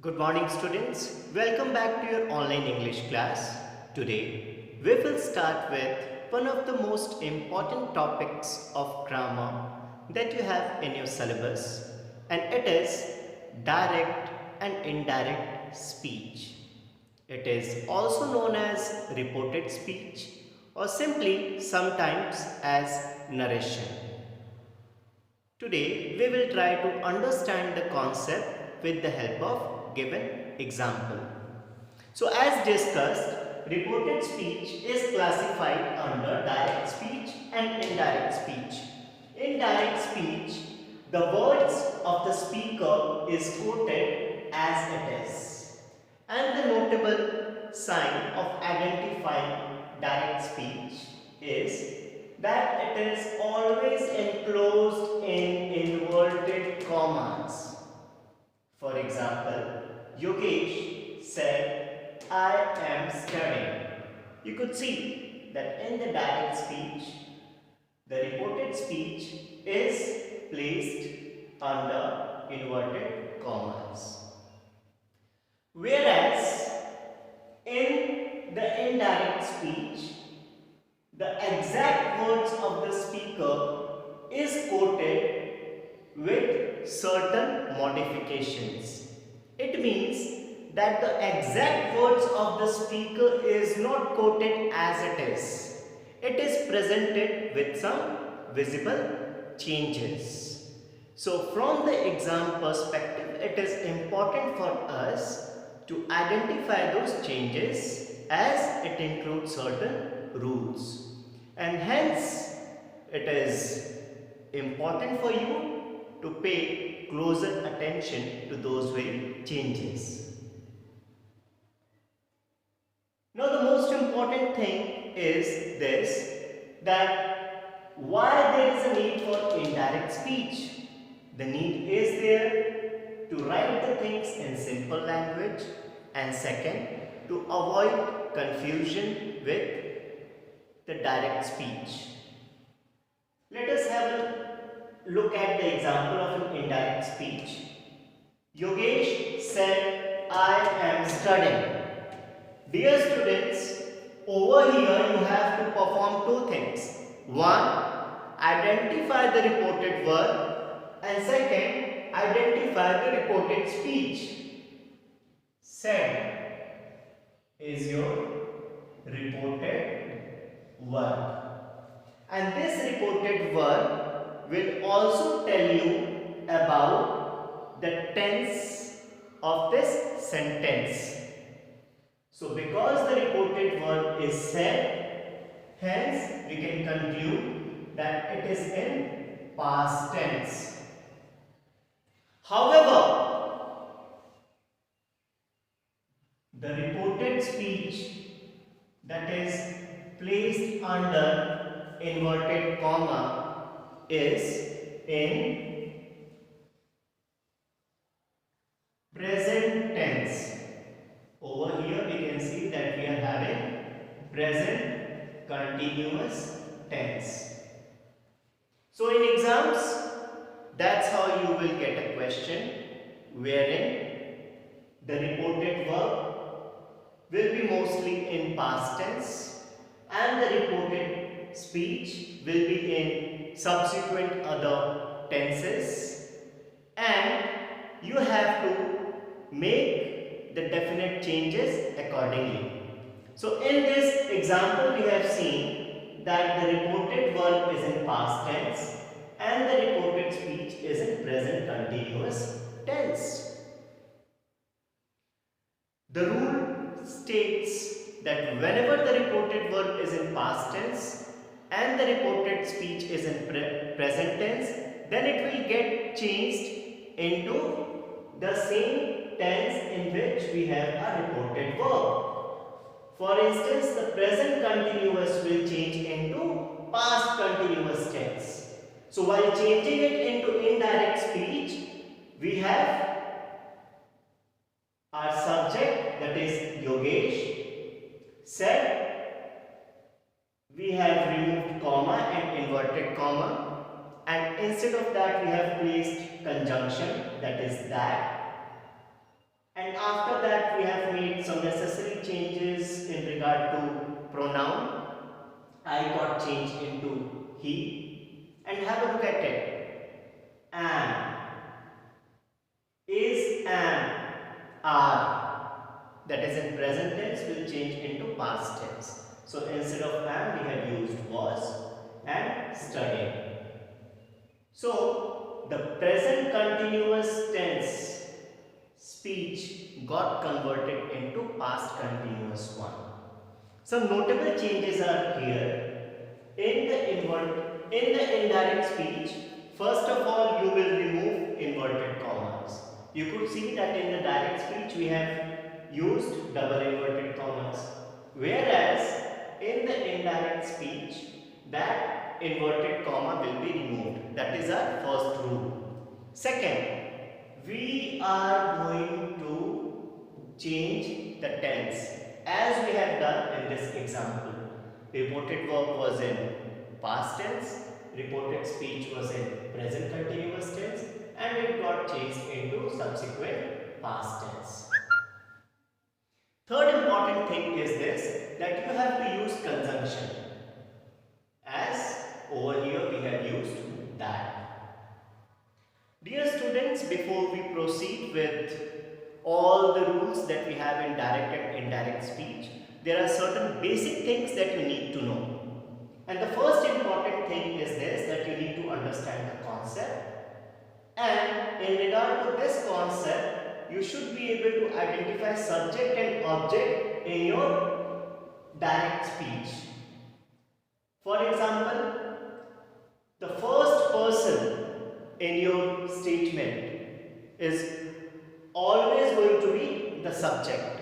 Good morning students. Welcome back to your online English class. Today we will start with one of the most important topics of grammar that you have in your syllabus, and it is direct and indirect speech. It is also known as reported speech or simply sometimes as narration. Today we will try to understand the concept with the help of given example. So as discussed, reported speech is classified under direct speech and indirect speech. In direct speech, the words of the speaker is quoted as it is. And the notable sign of identifying direct speech is that it is always enclosed in inverted commas. For example, Yogesh said, I am studying. You could see that in the direct speech, the reported speech is placed under inverted commas. Whereas in the indirect speech, the exact words of the speaker is quoted with certain modifications. It means that the exact words of the speaker is not quoted as it is. It is presented with some visible changes. So from the exam perspective, it is important for us to identify those changes as it includes certain rules, and hence it is important for you to pay closer attention to those very changes. Now the most important thing is this, that why there is a need for indirect speech. The need is there to write the things in simple language, and second, to avoid confusion with the direct speech. Let us have a look at the example of an indirect speech. Yogesh said, I am studying. Dear students, over here you have to perform two things. One, identify the reported verb, and second, identify the reported speech. Said is your reported verb, and this reported verb will also tell you about the tense of this sentence. So because the reported verb is said, hence we can conclude that it is in past tense. However, the reported speech that is placed under inverted comma is in present tense. Over here we can see that we are having present continuous tense. So in exams, that's how you will get a question wherein the reported verb will be mostly in past tense and the reported speech will be in subsequent other tenses, and you have to make the definite changes accordingly. So in this example we have seen that the reported verb is in past tense and the reported speech is in present continuous tense. The rule states that whenever the reported verb is in past tense and the reported speech is in present tense, then it will get changed into the same tense in which we have a reported verb. For instance, the present continuous will change into past continuous tense. So while changing it into indirect speech, we have our subject, that is Yogesh, said. We have removed comma and inverted comma, and instead of that we have placed conjunction, that is that. And after that we have made some necessary changes in regard to pronoun. I got changed into he, and have a look at it. Am, is, am, are, that is in present tense, will change into past tense. So instead of am we have used was and studied. So the present continuous tense speech got converted into past continuous one. Some notable changes are here. In the indirect speech, first of all you will remove inverted commas. You could see that in the direct speech we have used double inverted commas, whereas in the indirect speech that inverted comma will be removed. That is our first rule. Second, we are going to change the tense as we have done in this example. Reported verb was in past tense, reported speech was in present continuous tense, and it got changed into subsequent past tense. Third important thing is this, that you have to use conjunction, as over here we have used that. Dear students, before we proceed with all the rules that we have in direct and indirect speech, there are certain basic things that you need to know. And the first important thing is this, that you need to understand the concept. And in regard to this concept, you should be able to identify subject and object in your direct speech. For example, the first person in your statement is always going to be the subject.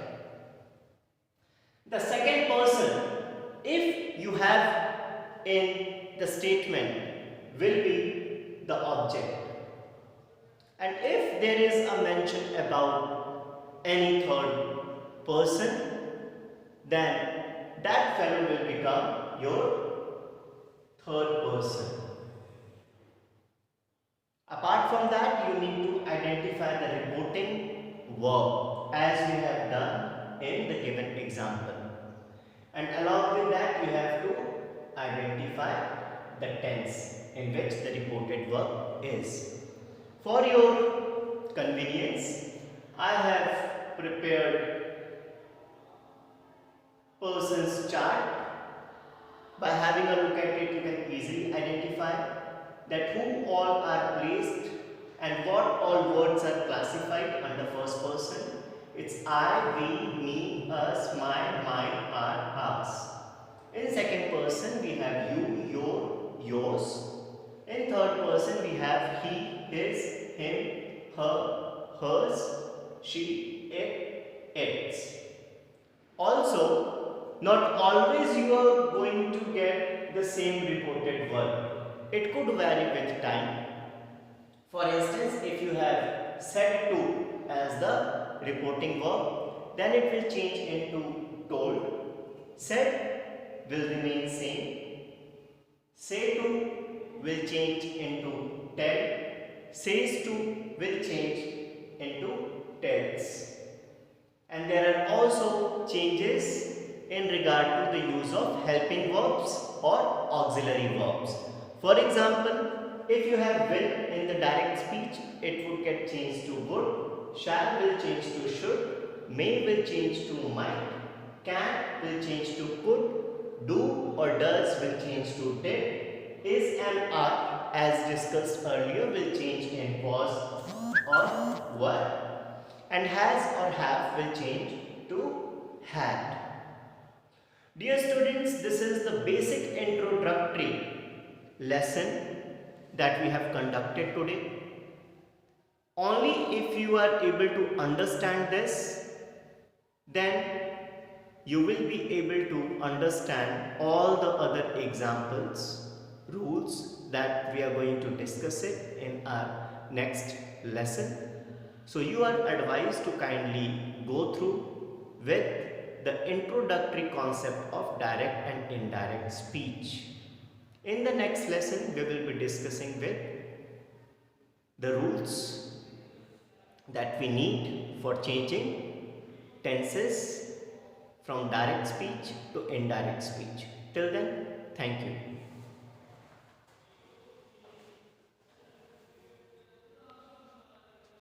The second person, if you have in the statement, will be the object. And if there is a mention about any third person, then that fellow will become your third person. Apart from that, you need to identify the reporting verb as we have done in the given example. And along with that, you have to identify the tense in which the reported verb is. For your convenience, I have prepared person's chart. By having a look at it, you can easily identify that who all are placed and what all words are classified under first person. It's I, we, me, us, my, mine, our, ours. In second person we have you, your, yours. In third person we have he, his, him, her, hers, she, it, its. Also, not always you are going to get the same reported verb. It could vary with time. For instance, if you have said to as the reporting verb, then it will change into told. Said will remain same. Say to will change into tell. Says to will change into tells. And there are also changes in regard to the use of helping verbs or auxiliary verbs. For example, if you have will in the direct speech, it would get changed to would, shall will change to should, may will change to might, can will change to could, do or does will change to did, is and are, as discussed earlier, will change in was or were, and has or have will change to had. Dear students, this is the basic introductory lesson that we have conducted today. Only if you are able to understand this, then you will be able to understand all the other examples, rules that we are going to discuss it in our next lesson. So you are advised to kindly go through with the introductory concept of direct and indirect speech. In the next lesson, we will be discussing with the rules that we need for changing tenses from direct speech to indirect speech. Till then, thank you.